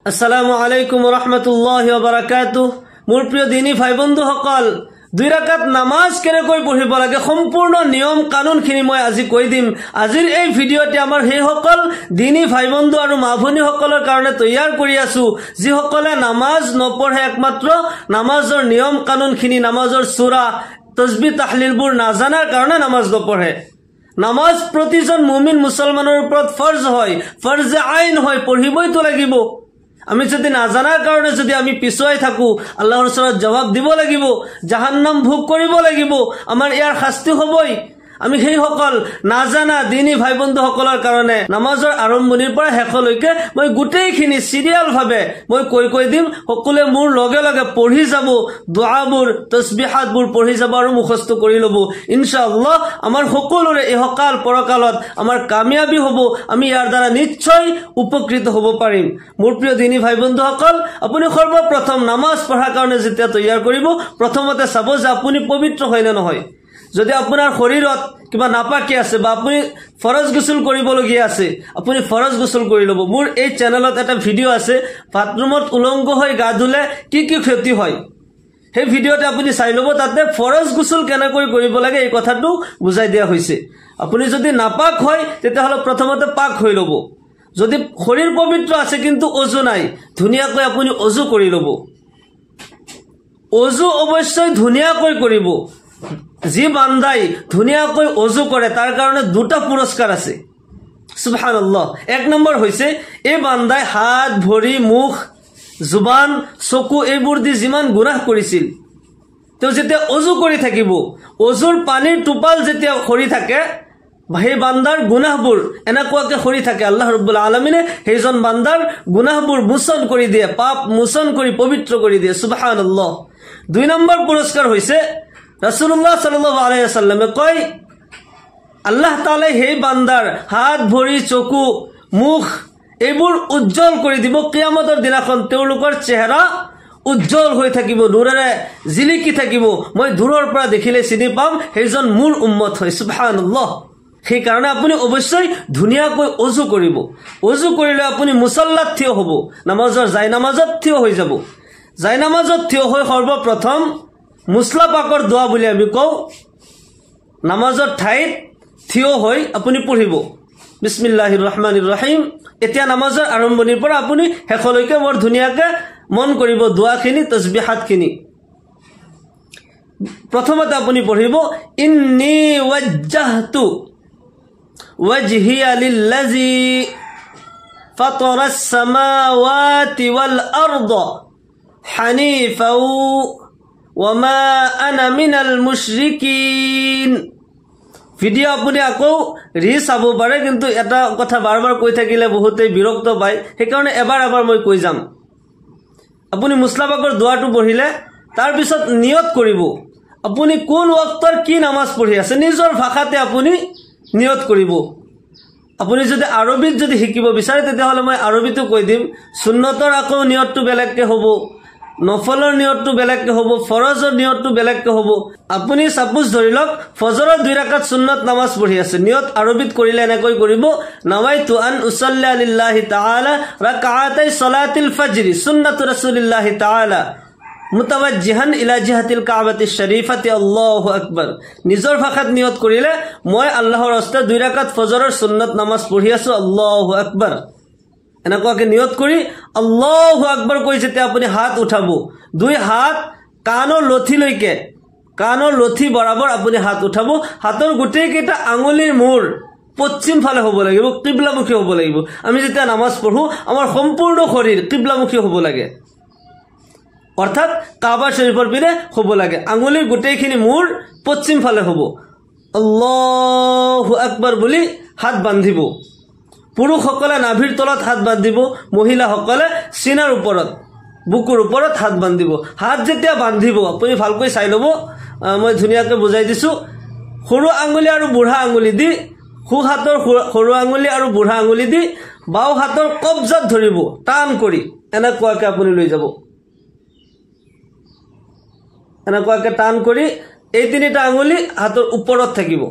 আসসালামু আলাইকুম ওয়া ৰাহমাতুল্লাহি ওয়া বাৰাকাতুহু। মোৰ প্ৰিয় দিনী ভাই বন্ধুসকল, 2 ৰাকাত নামাজ কেনেকৈ পঢ়িব লাগে সম্পূৰ্ণ নিয়ম কানুনখিনি মই আজি কৈ দিম। আজিৰ এই ভিডিঅ'তে আমাৰ সেইসকল দিনী ভাই বন্ধু আৰু মা ভনীসকলৰ কাৰণে তৈয়াৰ কৰি আছো যিসকলে নামাজ নপঢ়ে, একমাত্ৰ নামাজৰ নিয়ম কানুনখিনি, নামাজৰ সূৰা তসবিহ তাহলিলবোৰ নাজানাৰ কাৰণে নামাজ নপঢ়ে। নামাজ প্ৰতিজন মুমিন মুছলমানৰ ওপৰত ফৰজ হয়, ফৰজে আইন হয়, পঢ়িবইতো লাগিব। আমি যদি নাজানাৰ কাৰণে যদি আমি পিছুৱাই থাকো, আল্লাহৰ ওচৰত জবাব দিব লাগিব, জাহান্নাম ভোগ কৰিব লাগিব, আমাৰ ইয়াৰ শাস্তি হ'বই। আমি সেইসকল নাজানা দিনী ভাই বন্ধুসকলৰ কাৰণে নামাজৰ আৰম্ভণিৰ পৰা শেষলৈকে মই গোটেইখিনি চিৰিয়েল ভাৱে মই কৈ দিম। সকলোৱে মোৰ লগে লগে পঢ়ি যাব, দুআবোৰ তসবিহাতবোৰ পঢ়ি যাব আৰু মুখস্থ কৰি ল'ব। ইনশাআল্লাহ আমাৰ সকলোৰে ইহকাল পৰকালত আমাৰ কামিয়াবী হ'ব, আমি ইয়াৰ দ্বাৰা নিশ্চয় উপকৃত হ'ব পাৰিম। মোৰ প্ৰিয় দিনী ভাই বন্ধুসকল, আপুনি সৰ্বপ্ৰথম নামাজ পঢ়াৰ কাৰণে যেতিয়া তৈয়াৰ কৰিব, প্ৰথমতে চাব যে আপুনি পবিত্ৰ হয় নে নহয়। যদি আপোনাৰ শৰীৰত কিবা নাপাকি আছে বা আপুনি ফৰজ গোসল কৰিবলগীয়া আছে, আপুনি ফৰজ গোসল কৰি ল'ব। মোৰ এই চেনেলত এটা ভিডিঅ' আছে, বাথৰুমত উলংগ হৈ গা ধুলে কি কি ক্ষতি হয়, সেই ভিডিঅ'তে আপুনি চাই ল'ব। তাতে ফৰজ গোসল কেনেকৈ কৰিব লাগে এই কথাটো বুজাই দিয়া হৈছে। আপুনি যদি নাপাক হয় তেতিয়াহ'লে প্ৰথমতে পাক হৈ ল'ব। যদি শৰীৰ পবিত্ৰ আছে কিন্তু অজু নাই, ধুনীয়াকৈ আপুনি অজু কৰি ল'ব। অজু অৱশ্যই ধুনীয়াকৈ কৰিব। যি বান্দাই ধুনীয়াকৈ অজু কৰে তাৰ কাৰণে 2টা পুৰস্কাৰ আছে, সুবহানাল্লাহ। 1 নম্বৰ হৈছে এই বান্দাই হাত ভৰি মুখ জুবান চকু এইবোৰ দি যিমান গুনাহ কৰিছিল, তেওঁ যেতিয়া অজু কৰি থাকিব, অজুৰ পানীৰ টোপাল যেতিয়া সৰি থাকে, সেই বান্দাৰ গুনাহবোৰ এনেকুৱাকে সৰি থাকে, আল্লাহ ৰাব্বুল আলামিনে সেইজন বান্দাৰ গুনাহবোৰ মোচন কৰি দিয়ে, পাপ মোচন কৰি পবিত্ৰ কৰি দিয়ে, সুবহানাল্লাহ। 2 নম্বৰ পুৰস্কাৰ হৈছে ৰাসূলুল্লাহ সাল্লাল্লাহু আলাইহি ওয়াসাল্লামে কয়, আল্লাহ তাআলাই সেই বান্দাৰ হাত ভৰি চকু মুখ এইবোৰ উজ্জ্বল কৰি দিব। কিয়ামতৰ দিনাখন তেওঁলোকৰ চেহেৰা উজ্জ্বল হৈ থাকিব, নূৰেৰে জিলিকি থাকিব। মই দূৰৰ পৰা দেখিলে চিনি পাম সেইজন মোৰ উম্মত হয়, সুবহানাল্লাহ। সেইকাৰণে আপুনি অৱশ্যই ধুনীয়াকৈ অজু কৰিব। অজু কৰিলে আপুনি মুছল্লাত থিয় হ'ব, নামাজৰ জায়নামাজত থিয় হৈ যাব। জায়নামাজত থিয় হৈ সৰ্বপ্ৰথম মুছলা পাকৰ দোৱা বুলি আমি কওঁ, নামাজৰ ঠাইত থিয় হৈ আপুনি পঢ়িব বিসমিল্লাহিৰ ৰহমানিৰ ৰহিম। এতিয়া নামাজৰ আৰম্ভণিৰ পৰা আপুনি শেষলৈকে বৰ ধুনীয়াকৈ মন কৰিব দোৱাখিনি তসবিহাতখিনি। প্ৰথমতে আপুনি পঢ়িব ইন্নী ওয়াজ্জাহতু ওয়াজহিয়া লিল্লাযী ফাতাৰাস সামাওয়াতি ওয়াল আৰদ হানিফাও ওয়ামা আনা মিনাল মুশৰিকিন। ভিডিঅ' আপুনি আকৌ চাব পাৰে, কিন্তু এটা কথা বাৰ বাৰ কৈ থাকিলে বহুতেই বিৰক্ত পায়, সেইকাৰণে এবাৰ মই কৈ যাম। আপুনি মুছলাপাকৰ দোৱাটো পঢ়িলে তাৰপিছত নিয়ত কৰিব আপুনি কোন ওয়াক্তৰ কি নামাজ পঢ়ি আছে, নিজৰ ভাষাতে আপুনি নিয়ত কৰিব। আপুনি যদি আৰবিত যদি শিকিব বিচাৰে তেতিয়াহ'লে মই আৰবিতো কৈ দিম। সুন্নতৰ আকৌ নিয়তটো বেলেগকৈ হ'ব, নফলৰ নিয়তটো বেলেগকৈ হ'ব, ফৰজৰ নিয়তটো বেলেগকৈ হ'ব। আপুনি সাপোজ ধৰি লওক ফজৰৰ 2 ৰাকাত সুন্নত নামাজ পঢ়ি আছে, নিয়ত আৰবিত কৰিলে এনেকৈ কৰিব নাৱাইতু আন উছল্লি লিল্লাহি তাআলা ৰাকাতাই সালাতিল ফজৰ সুন্নাতু ৰাসূলিল্লাহি তাআলা মুতাওয়াজ্জিহান ইলা জিহাতিল কাবাতিশ শৰীফাতি আল্লাহু আকবাৰ। নিজৰ ভাষাত নিয়ত কৰিলে মই আল্লাহৰ ৰাস্তাত 2 ৰাকাত ফজৰৰ সুন্নত নামাজ পঢ়ি আছো, আল্লাহু আকবাৰ। এনেকুৱাকে নিয়ত কৰি আল্লাহু আকবাৰ কৈ যেতিয়া আপুনি হাত উঠাব, 2 হাত কাণৰ লথিলৈকে, কাণৰ লথি বৰাবৰ আপুনি হাত উঠাব। হাতৰ গোটেইকেইটা আঙুলিৰ মূৰ পশ্চিম ফালে হ'ব লাগিব, কিবলামুখী হ'ব লাগিব। আমি যেতিয়া নামাজ পঢ়ো আমাৰ সম্পূৰ্ণ শৰীৰ কিবলামুখী হ'ব লাগে, অৰ্থাৎ কাবা শৰীফৰ পিনে হ'ব লাগে। আঙুলিৰ গোটেইখিনি মূৰ পশ্চিম ফালে হ'ব। আল্লাহু আকবাৰ বুলি হাত বান্ধিব। পুৰুষসকলে নাভিৰ তলত হাত বান্ধিব, মহিলাসকলে চিনাৰ ওপৰত বুকুৰ ওপৰত হাত বান্ধিব। হাত যেতিয়া বান্ধিব আপুনি ভালকৈ চাই ল'ব, মই ধুনীয়াকৈ বুজাই দিছোঁ। সৰু আঙুলি আৰু বুঢ়া আঙুলি দি, সোঁ হাতৰ সৰু আঙুলি আৰু বুঢ়া আঙুলি দি বাওঁ হাতৰ কবজাত ধৰিব, টান কৰি এনেকুৱাকৈ আপুনি লৈ যাব। এনেকুৱাকৈ টান কৰি এই 3টা আঙুলি হাতৰ ওপৰত থাকিব।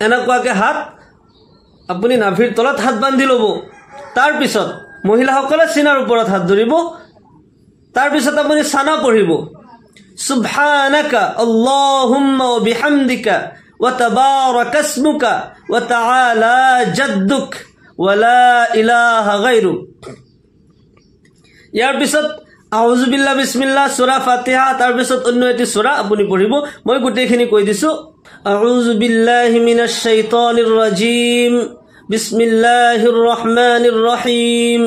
এনেকুৱাকৈ হাত আপুনি নাভিৰ তলত হাত বান্ধি ল'ব। তাৰ পিছত মহিলাসকলে চিনাৰ ওপৰত হাত ধৰিব তাৰ পিছত আপুনি সানা পঢ়িব সুবহানাকা আল্লাহুম্মা ওয়া বিহামদিকা ওয়া তাবাৰাকা ইসমুকা ওয়া তাআলা জাদ্দুক ওয়া লা ইলাহা গায়ৰুক ইয়াৰ পিছত আউযু বিল্লাহি বিসমিল্লাহ সূৰা ফাতিহা তাৰ পিছত অন্য এটি সূৰা আপুনি পঢ়িব মই গোটেইখিনি কৈ দিছো আউযু বিল্লাহি মিনাশ শাইতানিৰ ৰাজীম বিসমিল্লাহিৰ ৰহমানিৰ ৰহিম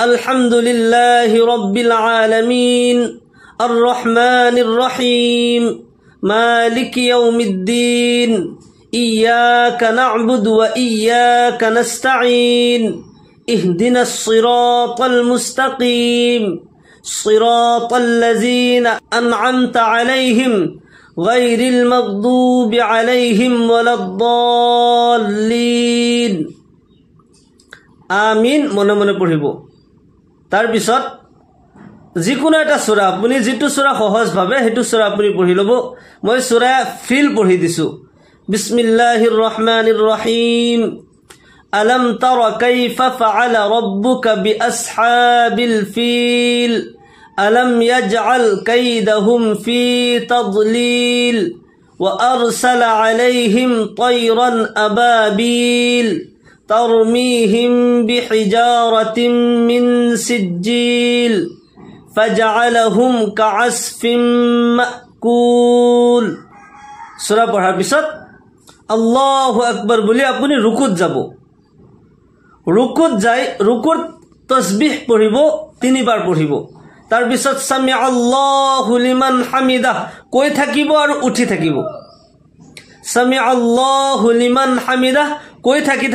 আলহামদুলিল্লাহি ৰাব্বিল আলামিন আর রহমানির রহিম মালিকি ইয়াউমিদ্দিন ইয়াকা না'বুদু ওয়া ইয়াকা নাস্তাঈন ইহদিনাস সিরাতাল মুস্তাকিম সিরাতাল লাযিনা আন'আমতা আলাইহিম গায়রিল মাগদুবি আলাইহিম ওয়ালাদ-দাল্লিন আমিন মনে মনে পঢ়িব তাৰ পিছত যিকোনো এটা সূরা আপুনি যেটো সূরা সহজ ভাবে হেতু সূরা আপুনি পঢ়ি লব মই সূরা ফিল পঢ়ি দিছো বিসমিল্লাহিৰ ৰহমানিৰ ৰহিম আলাম তাৰা কাইফা ফাআলা রাব্বুকা বিআসহাবিল ফিল আলাম ইয়াজআল কাইদাহুম ফি তাদলিল ওয়া আরসালা আলাইহিম তায়রান আবাবিল তারমিহিম বিহিজারাতিন মিন সিজ্জিল فجعلهم كعصف مأكول সূরা পঢ়াৰ পিছত আল্লাহু আকবাৰ বুলি আপুনি ৰুকুত যাব ৰুকুত যাই ৰুকুৰ তাসবিহ পঢ়িব তিনিবাৰ পঢ়িব তাৰ পিছত সামি আল্লাহু লিমান হামিদা কৈ থাকিব আৰু উঠি থাকিব সামি আল্লাহু লিমান হামিদা কৈ থাকি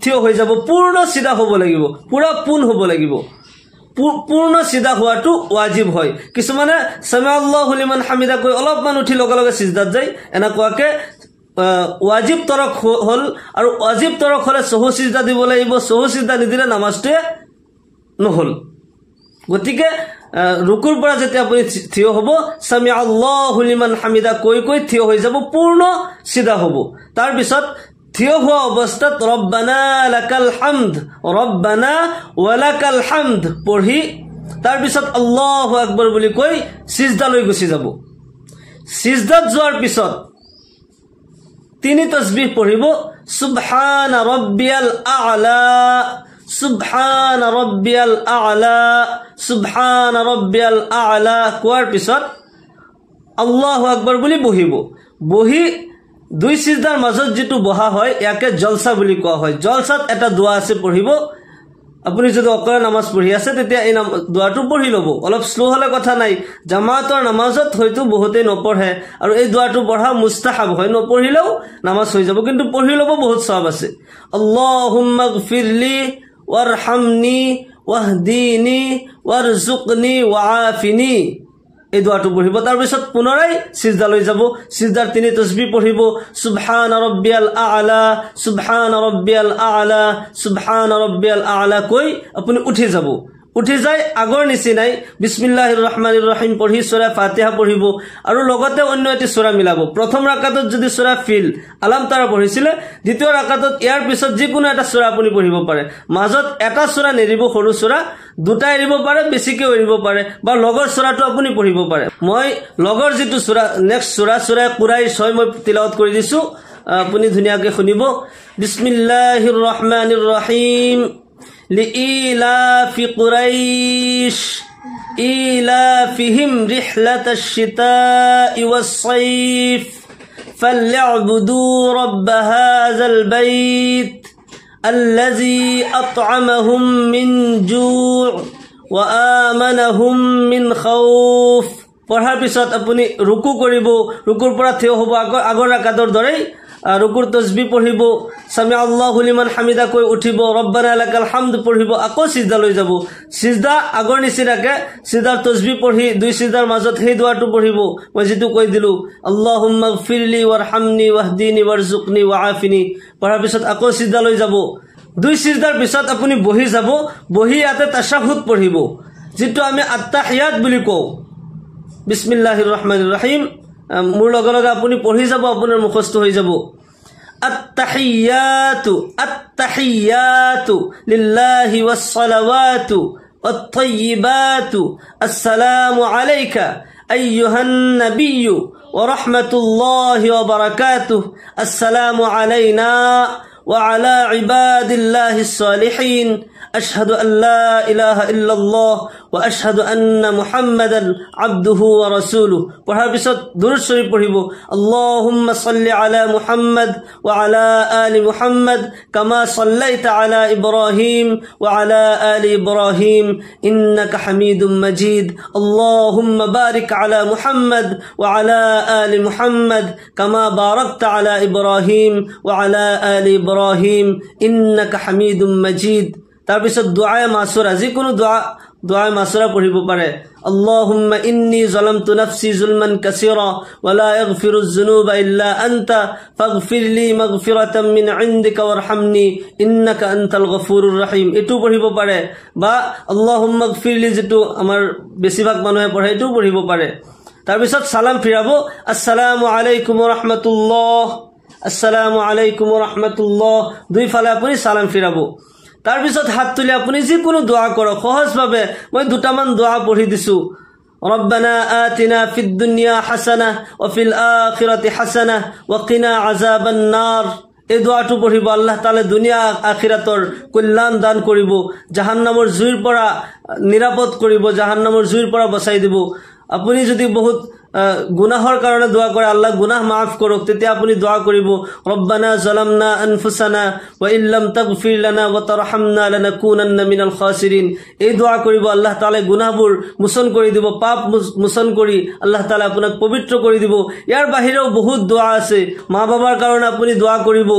থিয় হৈ যাব পূৰ্ণ সিধা হ'ব লাগিব পুৰা পুন হ'ব লাগিব পূৰ্ণ সিধা হোৱাটো ওয়াজিব হয় কিছুমানে সামি আল্লাহু লিমান হামিদা কৈ অলপমান উঠি লগে লগে সিজদাত যায় এনেকুৱাকে ওয়াজিব তৰক হল আৰু ওয়াজিব তৰক হলে সহু সিজদা দিব লাগিব সহু সিজদা নিদিলে নামাজটোৱে নহল গতিকে ৰুকুৰ পৰা যেতিয়া আপুনি থিয় হ'ব সামি আল্লাহু লিমান হামিদা কৈ থিয় হৈ যাব পূৰ্ণ সিধা হ'ব তাৰ পিছত থিয় হোৱা অৱস্থাত ৰব্বানা লাকাল হামদ ৰব্বানা ওয়ালাকাল হামদ পঢ়ি তাৰ পিছত আল্লাহু আকবাৰ বুলি কৈ সিজদালৈ গুচি যাব সিজদাত যোৱাৰ পিছত তিনি তাসবিহ পঢ়িব সুবহান ৰাব্বিয়াল আ'লা সুবহান ৰাব্বিয়াল আ'লা সুবহান ৰাব্বিয়াল আ'লা কোৱাৰ পিছত আল্লাহু আকবাৰ বুলি বহিব বহি দুই সিজদাৰ মাজত যেটো বহা হয় ইয়াকে জলসা বুলি কোৱা হয় জলসাত এটা দোয়া আছে পঢ়িব আপুনি যদি অকলে নামাজ পঢ়ি আছে তেতিয়া এই দোয়াটো পঢ়ি লব অলপ স্লো হলে কথা নাই জামাতৰ নামাজত হয়তো বহুতে নপঢ়ে আৰু এই দোয়াটো পঢ়া মুস্তাহাব হয় নপঢ়িলেও নামাজ হৈ যাব কিন্তু পঢ়ি লব বহুত সওয়াব আছে আল্লাহুম্মা গফিরলি ওয়ারহামনি ওয়াহদিনি ওয়ারজুকনি ওয়াআফিনি এই দোয়াটো পঢ়িব তাৰ পিছত পুনৰাই সিজদালৈ যাব সিজদাৰ তিনি তাসবিহ পঢ়িব সুবহান রাব্বিয়াল আ'লা সুবহান রাব্বিয়াল আ'লা সুবহান রাব্বিয়াল আ'লা কৈ আপুনি উঠি যাব উঠি যায় আগৰ নিচিনাই বিসমিল্লাহিৰ ৰহমানিৰ ৰহিম পঢ়ি সূৰা ফাতিহা পঢ়িব আৰু লগতে অন্য এটি সূৰা মিলাব প্ৰথম ৰাকাতত যদি সূৰা ফিল আলাম তাৰা পঢ়িছিলে দ্বিতীয় ৰাকাতত ইয়াৰ পিছত যিকোনো এটা সূৰা আপুনি পঢ়িব পাৰে মাজত এটা সূৰা নেৰিব সৰু সূৰা দুটা এৰিব পাৰে বেছিকে এৰিব পাৰে বা লগৰ সূৰাটো আপুনি পঢ়িব পাৰে মই লগৰ যেটো সূৰা নেক্সট সূৰা কুৰাইশ হয় মই তিলাওয়াত কৰি দিছো আপুনি ধুনিয়াকে শুনিব বিসমিল্লাহিৰ ৰহমানিৰ ৰহিম لإيلاف قريش إيلافهم رحلة الشتاء والصيف فليعبدوا رب هذا البيت الذي أطعمهم من جوع وآمنهم من خوف পঢ়াৰ পিছত আপুনি ৰুকু কৰিব ৰুকুৰ পৰা থিয় হ'ব আগৰ ৰাকাতৰ দৰে ৰুকুৰ তাসবিহ পঢ়িব সামি আল্লাহু লিমান হামিদা কৈ উঠিব ৰব্বানা লাকাল হামদ পঢ়িব আকৌ সিজদালৈ যাব সিজদা আগৰ নিচিনাকে সিজদাৰ তাসবিহ পঢ়ি দুই সিজদাৰ মাজত সেই দোয়াটো পঢ়িব মই যেটো কৈ দিলো আল্লাহুম্মা গফিৰলি ওয়াৰহামনি ওয়াহদিনি ওয়াৰজুকনি ওয়াআফিনি পঢ়াৰ পিছত আকৌ সিজদালৈ যাব দুই সিজদাৰ পিছত আপুনি বহি যাব বহি ইয়াতে তাশাহুদ পঢ়িব যেটো আমি আত্তাহিয়াত বুলি কওঁ বিসমিল্লাহিৰ ৰহমানিৰ ৰহিম মোৰ লগে লগে আপুনি পঢ়ি যাব আপোনাৰ মুখস্থ হৈ যাব التحيات لله والصلوات والطيبات السلام عليك أيها النبي ورحمة الله وبركاته السلام علينا وعلى عباد الله الصالحين أشهد أن لا إله إلا الله وأشهد أن محمدا عبده ورسوله পঢ়াৰ পিছত দুরূদ শরীফ পঢ়িব اللهم صل على محمد وعلى آل محمد كما صليت على إبراهيم وعلى آل إبراهيم إنك حميد مجيد اللهم بارك على محمد وعلى آل محمد كما باركت على إبراهيم وعلى آل إبراهيم إنك حميد مجيد তাৰপিছত দুআয়ে মাসুৰা যিকোনো দুআয়ে মাসুৰা পঢ়িব পাৰে اللهم إني ظلمت نفسي ظلما كثيرا ولا يغفر الذنوب إلا أنت فاغفر لي مغفرة من عندك وارحمني إنك أنت الغفور الرحيم এটু পঢ়িব পাৰে বা اللهم اغفر لي যেটু আমাৰ বেছিভাগ মানুহে পঢ়ে এটু পঢ়িব পাৰে তাৰপিছত সালাম ফিৰাব আসসালামু আলাইকুম ওয়া ৰাহমাতুল্লাহ আসসালামু আলাইকুম ওয়া ৰাহমাতুল্লাহ দুই ফালে আপুনি সালাম ফিৰাব তাৰপিছত হাত তুলি আপুনি যিকোনো দোয়া কৰক সহজভাৱে মই দুটামান দোয়া পঢ়ি দিছো ربنا آتنا في الدنيا حسنة وفي الآخرة حسنة وقنا عذاب النار এই দোয়াটো পঢ়িব আল্লাহ তাআলা দুনিয়া আখিৰাতৰ কল্যাণ দান কৰিব জাহান্নামৰ জুইৰ পৰা নিৰাপদ কৰিব জাহান্নামৰ জুইৰ পৰা বচাই দিব আপুনি যদি বহুত গুনাহৰ কাৰণে দোয়া কৰে আল্লাহ গুনাহ maaf কৰক তেতিয়া আপুনি দোয়া কৰিব ৰব্বানা যালামনা আনফুসানা ওয়া ইল্লাম তাগফিৰ লানা ওয়া তাৰহামনা লানাকুনান্না মিনাল খাসিৰিন এই দোয়া কৰিব আল্লাহ তাআলা গুনাহবোৰ মোচন কৰি দিব পাপ মোচন কৰি আল্লাহ তাআলা আপোনাক পবিত্ৰ কৰি দিব ইয়াৰ বাহিৰেও বহুত দোয়া আছে মা বাবাৰ কাৰণে আপুনি দোয়া কৰিব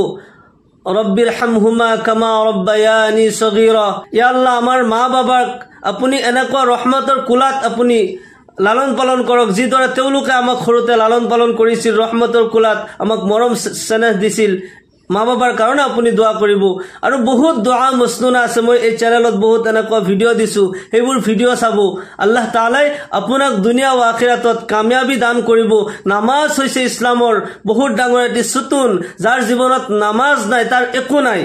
ৰব্বিৰহামহুমা কামা ৰব্বায়ানি সগীৰা ইয়া আল্লাহ আমাৰ মা বাবাক আপুনি এনেকুৱা ৰহমতৰ কুলাত আপুনি লালন পালন কৰক যিদৰে তেওঁলোকে আমাক খৰুতে লালন পালন কৰিছিল ৰহমতৰ কুলাত আমাক মৰম স্নেহ দিছিল মা বাবাৰ কাৰণে আপুনি দোয়া কৰিব আৰু বহুত দোয়া মসনুনা আছে মই এই চ্যানেলত বহুত এনেকুৱা ভিডিও দিছো সেইবোৰ ভিডিও চাব আল্লাহ তাআলাই আপোনাক দুনিয়া ও আখিৰাতত কামিয়াবি দান কৰিব নামাজ হৈছে ইছলামৰ বহুত ডাঙৰ এটি সুতুন যাৰ জীৱনত নামাজ নাই তাৰ একো নাই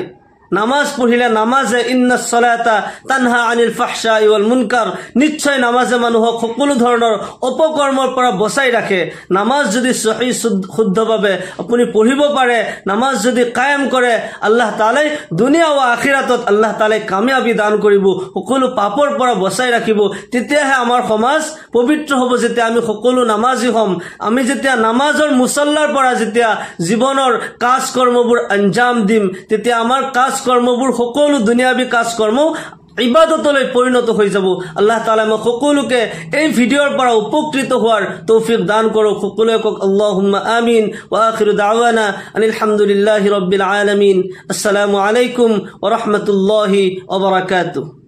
নামাজ পঢ়িলে নামাজে ইন্নাস সালাতা তানহা আনিল ফাহশাই ওয়াল মুনকার নিশ্চয় নামাজে মানুহক সকলো ধৰণৰ অপকৰ্মৰ পৰা বচাই ৰাখে নামাজ যদি সহি শুদ্ধভাৱে আপুনি পঢ়িব পাৰে নামাজ যদি কায়েম কৰে আল্লাহ তাআলাই দুনিয়া ও আখিৰাতত আল্লাহ তাআলাই কামিয়াবি দান কৰিব সকলো পাপৰ পৰা বচাই ৰাখিব তেতিয়াহে আমাৰ সমাজ পবিত্ৰ হ'ব যেতিয়া আমি সকলো নামাজি হ'ম আমি যেতিয়া নামাজৰ মুসল্লাৰ পৰা যেতিয়া জীৱনৰ কাজ কৰ্মবোৰ আঞ্জাম দিম তেতিয়া আমাৰ কাজ কৰ্মবোৰ সকলো দুনিয়াবী কাজ কৰ্ম ইবাদতলৈ পৰিণত হৈ যাব আল্লাহ তাআলা আমাক সকলোকে এই ভিডিওৰ পৰা উপকৃত হোৱাৰ তৌফিক দান কৰক সকলোৱে কক আল্লাহুম্মা আমিন ওয়া আখিৰু দাওয়ানা আনিল হামদুলিল্লাহি ৰাব্বিল আলামিন আসসালামু আলাইকুম ওয়া ৰাহমাতুল্লাহি ওয়া বাৰাকাতুহু